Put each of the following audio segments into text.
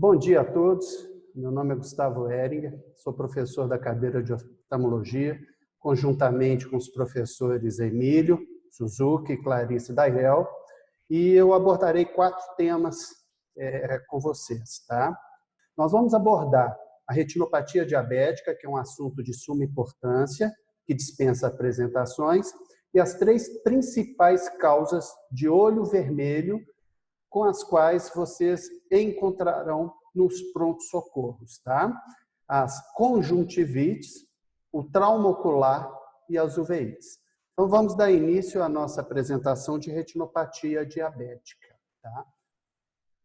Bom dia a todos, meu nome é Gustavo Heringer, sou professor da cadeira de oftalmologia, conjuntamente com os professores Emílio, Suzuki e Clarice Dairel, e eu abordarei 4 temas com vocês. Tá? Nós vamos abordar a retinopatia diabética, que é um assunto de suma importância, que dispensa apresentações, e as 3 principais causas de olho vermelho com as quais vocês encontrarão nos prontos-socorros, tá? As conjuntivites, o trauma ocular e as uveites. Então, vamos dar início à nossa apresentação de retinopatia diabética, tá?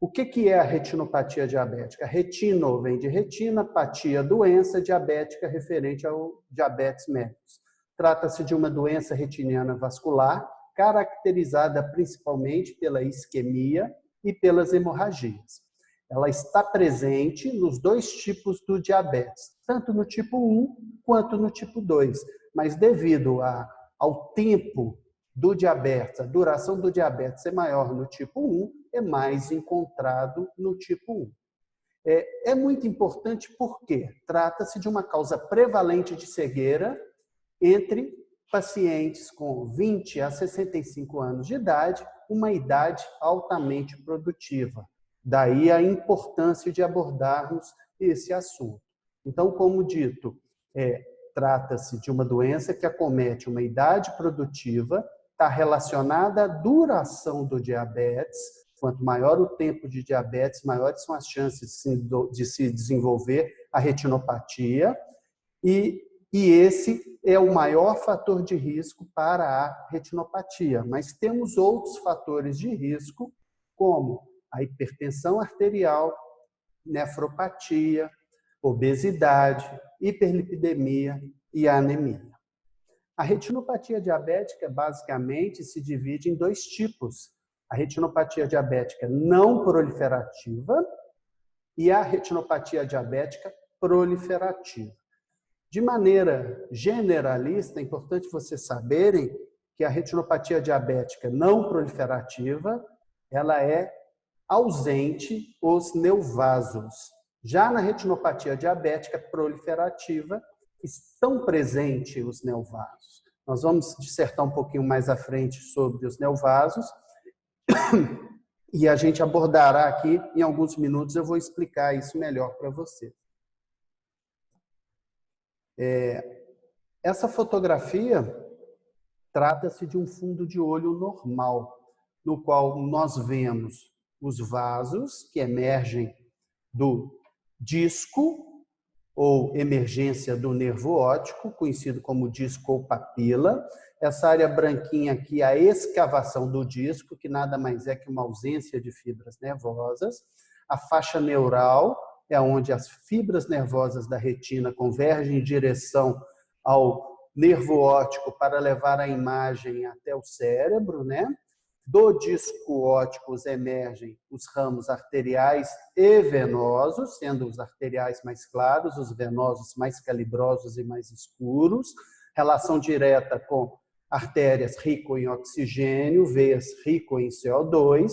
O que é a retinopatia diabética? Retino vem de retina, patia, doença, diabética referente ao diabetes mellitus. Trata-se de uma doença retiniana vascular, caracterizada principalmente pela isquemia e pelas hemorragias. Ela está presente nos 2 tipos do diabetes, tanto no tipo 1 quanto no tipo 2, mas devido ao tempo do diabetes, a duração do diabetes é maior no tipo 1, é mais encontrado no tipo 1. É muito importante porque trata-se de uma causa prevalente de cegueira entre pacientes com 20 a 65 anos de idade, uma idade altamente produtiva. Daí a importância de abordarmos esse assunto. Então, como dito, trata-se de uma doença que acomete uma idade produtiva, está relacionada à duração do diabetes. Quanto maior o tempo de diabetes, maiores são as chances de se desenvolver a retinopatia. E esse é o maior fator de risco para a retinopatia. Mas temos outros fatores de risco, como a hipertensão arterial, nefropatia, obesidade, hiperlipidemia e anemia. A retinopatia diabética, basicamente, se divide em 2 tipos. A retinopatia diabética não proliferativa e a retinopatia diabética proliferativa. De maneira generalista, é importante vocês saberem que a retinopatia diabética não proliferativa, ela é ausente os neovasos. Já na retinopatia diabética proliferativa, estão presentes os neovasos. Nós vamos dissertar um pouquinho mais à frente sobre os neovasos e a gente abordará aqui, em alguns minutos, eu vou explicar isso melhor para vocês. Essa fotografia trata-se de um fundo de olho normal, no qual nós vemos os vasos que emergem do disco ou emergência do nervo óptico, conhecido como disco ou papila. Essa área branquinha aqui é a escavação do disco, que nada mais é que uma ausência de fibras nervosas. A faixa neural é onde as fibras nervosas da retina convergem em direção ao nervo óptico para levar a imagem até o cérebro, né? Do disco óptico emergem os ramos arteriais e venosos, sendo os arteriais mais claros, os venosos mais calibrosos e mais escuros, relação direta com artérias rico em oxigênio, veias rico em CO2,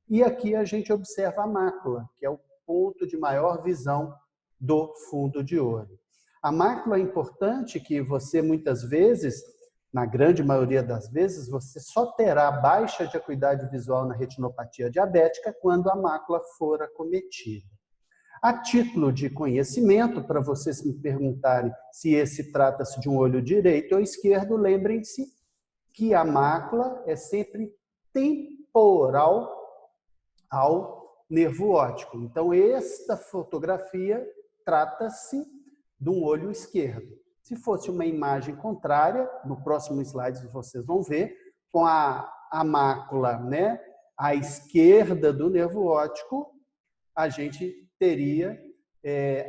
e aqui a gente observa a mácula, que é o ponto de maior visão do fundo de olho. A mácula é importante que você, muitas vezes, na grande maioria das vezes, você só terá baixa de acuidade visual na retinopatia diabética quando a mácula for acometida. A título de conhecimento, para vocês me perguntarem se esse trata-se de um olho direito ou esquerdo, lembrem-se que a mácula é sempre temporal ao nervo óptico. Então, esta fotografia trata-se de um olho esquerdo. Se fosse uma imagem contrária, no próximo slide vocês vão ver, com a mácula, né, à esquerda do nervo óptico, a gente teria,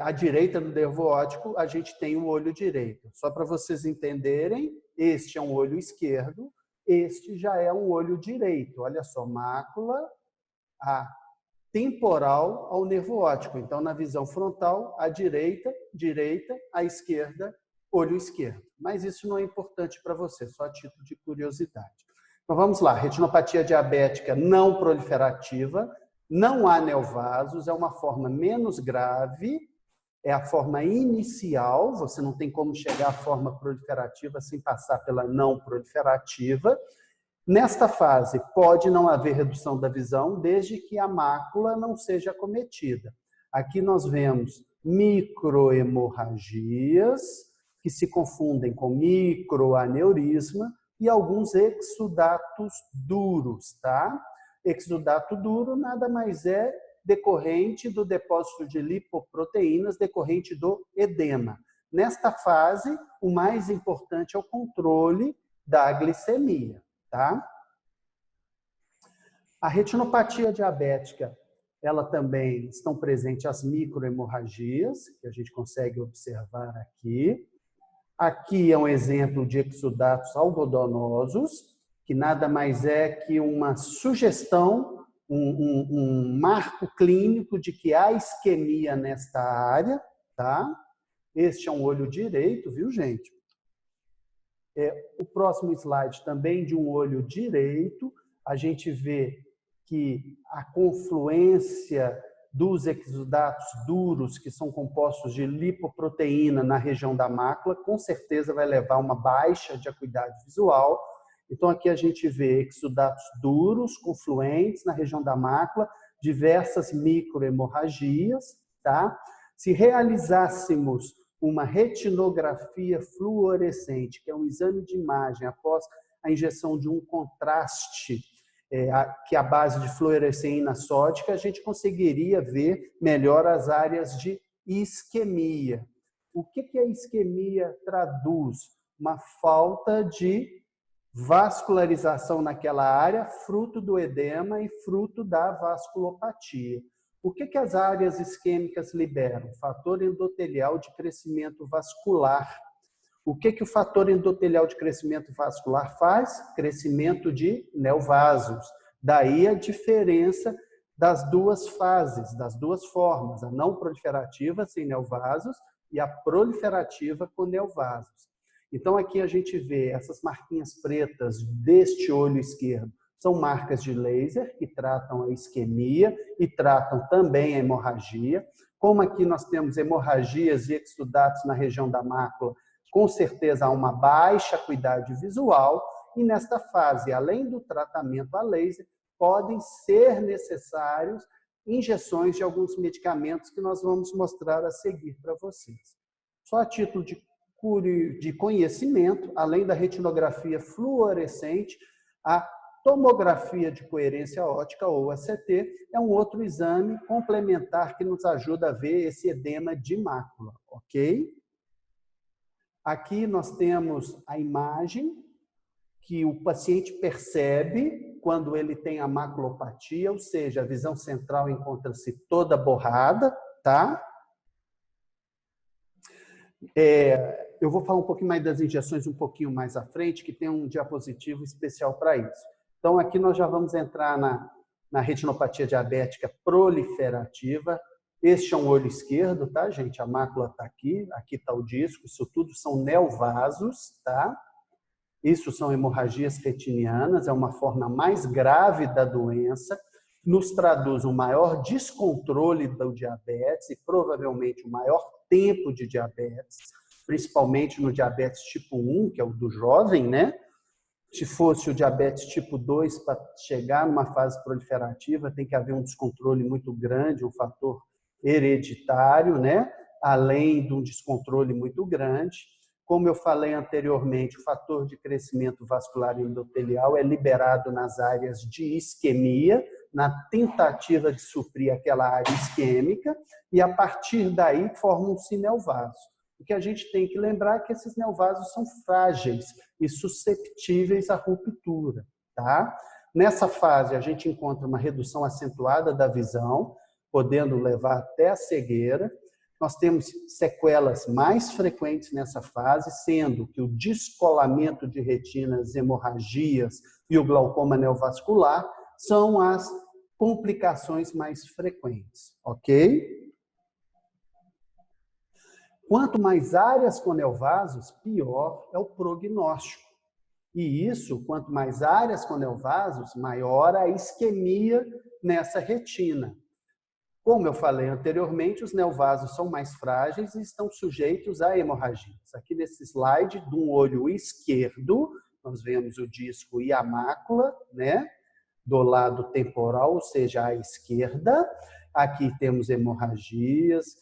à direita do nervo óptico, a gente tem o olho direito. Só para vocês entenderem, este é um olho esquerdo, este já é um olho direito. Olha só, mácula temporal ao nervo óptico. Então, na visão frontal, à direita, à esquerda, olho esquerdo. Mas isso não é importante para você, só a título de curiosidade. Então, vamos lá. Retinopatia diabética não proliferativa Não há neovasos, é uma forma menos grave, é a forma inicial, você não tem como chegar à forma proliferativa sem passar pela não proliferativa. Nesta fase, pode não haver redução da visão, desde que a mácula não seja acometida. Aqui nós vemos microhemorragias, que se confundem com microaneurisma, e alguns exudatos duros, tá? Exudato duro nada mais é decorrente do depósito de lipoproteínas decorrente do edema. Nesta fase, o mais importante é o controle da glicemia, tá? A retinopatia diabética, ela também estão presentes as microhemorragias, que a gente consegue observar aqui. Aqui é um exemplo de exudatos algodonosos, que nada mais é que uma sugestão, um marco clínico de que há isquemia nesta área, tá? Este é um olho direito, viu, gente? O próximo slide também de um olho direito, a gente vê que a confluência dos exudatos duros, que são compostos de lipoproteína na região da mácula, com certeza vai levar a uma baixa de acuidade visual. Então, aqui a gente vê exudatos duros, confluentes na região da mácula, diversas microhemorragias, tá? Se realizássemos uma retinografia fluorescente, que é um exame de imagem após a injeção de um contraste, que é a base de fluoresceína sódica, a gente conseguiria ver melhor as áreas de isquemia. O que a isquemia traduz? Uma falta de vascularização naquela área, fruto do edema e fruto da vasculopatia. O que as áreas isquêmicas liberam? Fator endotelial de crescimento vascular. O que o fator endotelial de crescimento vascular faz? Crescimento de neovasos. Daí a diferença das duas fases, das duas formas, a não proliferativa sem neovasos e a proliferativa com neovasos. Então aqui a gente vê essas marquinhas pretas deste olho esquerdo, são marcas de laser que tratam a isquemia e tratam também a hemorragia. Como aqui nós temos hemorragias e exudatos na região da mácula, com certeza há uma baixa acuidade visual e nesta fase, além do tratamento a laser, podem ser necessários injeções de alguns medicamentos que nós vamos mostrar a seguir para vocês. Só a título de conhecimento, além da retinografia fluorescente, a tomografia de coerência óptica, ou ACT, é um outro exame complementar que nos ajuda a ver esse edema de mácula, ok? Aqui nós temos a imagem que o paciente percebe quando ele tem a maculopatia, ou seja, a visão central encontra-se toda borrada, tá? Eu vou falar um pouquinho mais das injeções um pouquinho mais à frente, que tem um diapositivo especial para isso. Então, aqui nós já vamos entrar na retinopatia diabética proliferativa. Este é um olho esquerdo, tá, gente? A mácula está aqui está o disco, isso tudo são neovasos, tá? Isso são hemorragias retinianas, é uma forma mais grave da doença, nos traduz um maior descontrole do diabetes e provavelmente um maior tempo de diabetes, principalmente no diabetes tipo 1, que é o do jovem, né? Se fosse o diabetes tipo 2, para chegar numa fase proliferativa, tem que haver um descontrole muito grande, um fator hereditário, né? Além de um descontrole muito grande. Como eu falei anteriormente, o fator de crescimento vascular endotelial é liberado nas áreas de isquemia, na tentativa de suprir aquela área isquêmica, e a partir daí formam-se neovasos. O que a gente tem que lembrar é que esses neovasos são frágeis e susceptíveis à ruptura, tá? Nessa fase, a gente encontra uma redução acentuada da visão, podendo levar até a cegueira. Nós temos sequelas mais frequentes nessa fase, sendo que o descolamento de retinas, hemorragias e o glaucoma neovascular são as complicações mais frequentes, ok? Quanto mais áreas com neovasos, pior é o prognóstico. E isso, quanto mais áreas com neovasos, maior a isquemia nessa retina. Como eu falei anteriormente, os neovasos são mais frágeis e estão sujeitos a hemorragias. Aqui nesse slide, do olho esquerdo, nós vemos o disco e a mácula, né? Do lado temporal, ou seja, à esquerda. Aqui temos hemorragias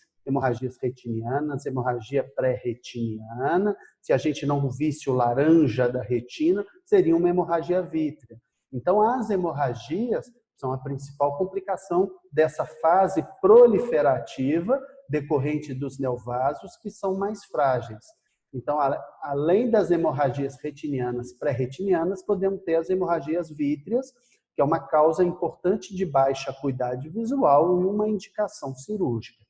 retinianas, hemorragia pré-retiniana. Se a gente não visse o laranja da retina, seria uma hemorragia vítrea. Então, as hemorragias são a principal complicação dessa fase proliferativa decorrente dos neovasos, que são mais frágeis. Então, além das hemorragias retinianas pré-retinianas, podemos ter as hemorragias vítreas, que é uma causa importante de baixa acuidade visual e uma indicação cirúrgica.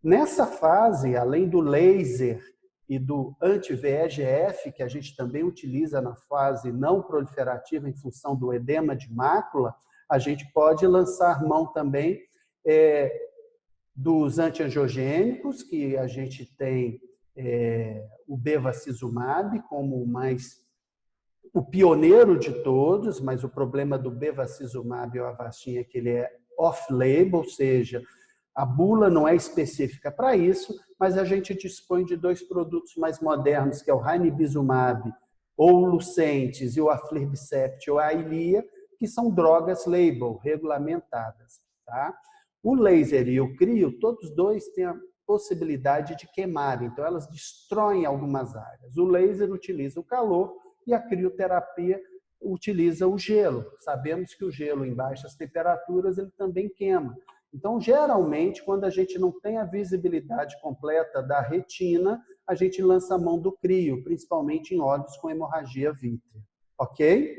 Nessa fase, além do laser e do anti-VEGF, que a gente também utiliza na fase não proliferativa em função do edema de mácula, a gente pode lançar mão também dos antiangiogênicos, que a gente tem o bevacizumab como o pioneiro de todos, mas o problema do bevacizumab e o Avastin é que ele é off-label, ou seja, a bula não é específica para isso, mas a gente dispõe de dois produtos mais modernos, que é o ranibizumab, ou o Lucentis, e o aflibercept, ou a Eylea, que são drogas label, regulamentadas. Tá? O laser e o crio, todos dois têm a possibilidade de queimar, então elas destroem algumas áreas. O laser utiliza o calor e a crioterapia utiliza o gelo. Sabemos que o gelo em baixas temperaturas ele também queima. Então, geralmente, quando a gente não tem a visibilidade completa da retina, a gente lança a mão do crio, principalmente em olhos com hemorragia vítrea. Ok?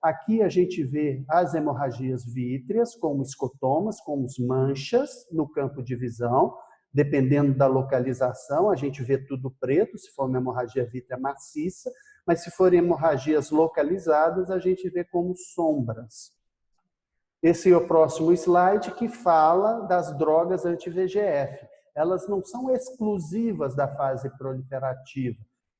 Aqui a gente vê as hemorragias vítreas, como escotomas, como manchas no campo de visão. Dependendo da localização, a gente vê tudo preto, se for uma hemorragia vítrea maciça, mas se forem hemorragias localizadas, a gente vê como sombras. Esse é o próximo slide que fala das drogas anti-VEGF. Elas não são exclusivas da fase proliferativa.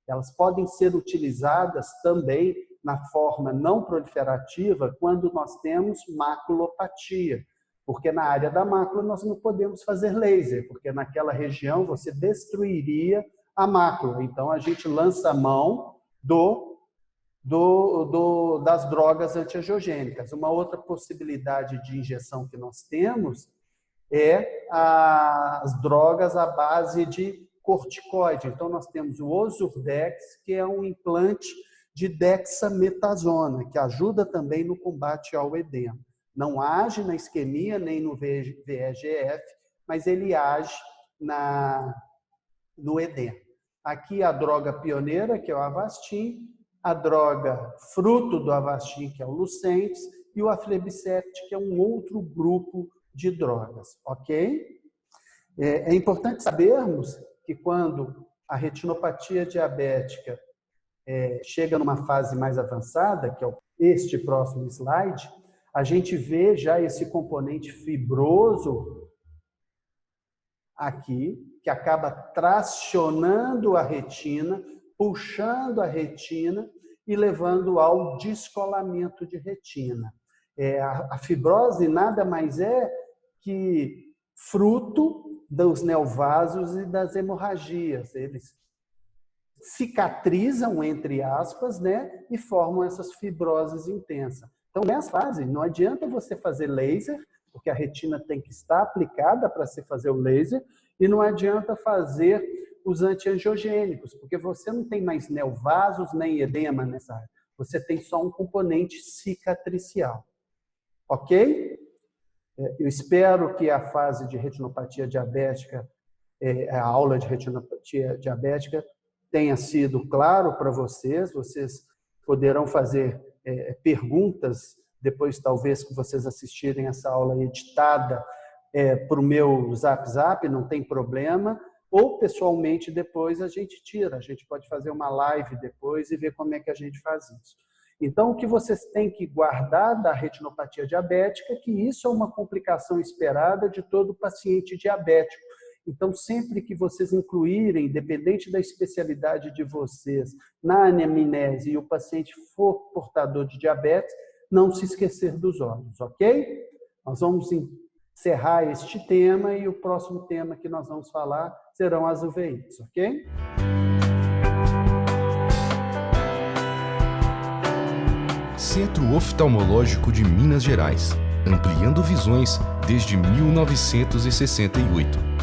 Elas podem ser utilizadas também na forma não proliferativa quando nós temos maculopatia. Porque na área da mácula nós não podemos fazer laser, porque naquela região você destruiria a mácula. Então a gente lança a mão das drogas antiangiogênicas. Uma outra possibilidade de injeção que nós temos é as drogas à base de corticoide. Então, nós temos o Ozurdex, que é um implante de dexametasona, que ajuda também no combate ao edema. Não age na isquemia nem no VEGF, mas ele age no edema. Aqui a droga pioneira, que é o Avastin, a droga fruto do Avastin, que é o Lucentis, e o aflibercept, que é um outro grupo de drogas, ok? É importante sabermos que quando a retinopatia diabética chega numa fase mais avançada, que é este próximo slide, a gente vê já esse componente fibroso aqui, que acaba tracionando a retina, puxando a retina e levando ao descolamento de retina. A fibrose nada mais é que fruto dos neovasos e das hemorragias. Eles cicatrizam, entre aspas, né, e formam essas fibroses intensas. Então, nessa fase, não adianta você fazer laser, porque a retina tem que estar aplicada para se fazer o laser, e não adianta fazer os antiangiogênicos, porque você não tem mais neovasos nem edema nessa área. Você tem só um componente cicatricial. Ok? Eu espero que a fase de retinopatia diabética, a aula de retinopatia diabética, tenha sido claro para vocês. Vocês poderão fazer perguntas, depois talvez que vocês assistirem essa aula editada para o meu Zap, não tem problema. Ou pessoalmente depois a gente tira. A gente pode fazer uma live depois e ver como é que a gente faz isso. Então, o que vocês têm que guardar da retinopatia diabética é que isso é uma complicação esperada de todo paciente diabético. Então, sempre que vocês incluírem, independente da especialidade de vocês, na anamnese e o paciente for portador de diabetes, não se esquecer dos olhos, ok? Nós vamos encerrar este tema e o próximo tema que nós vamos falar serão as uveites, ok? Centro Oftalmológico de Minas Gerais, ampliando visões desde 1968.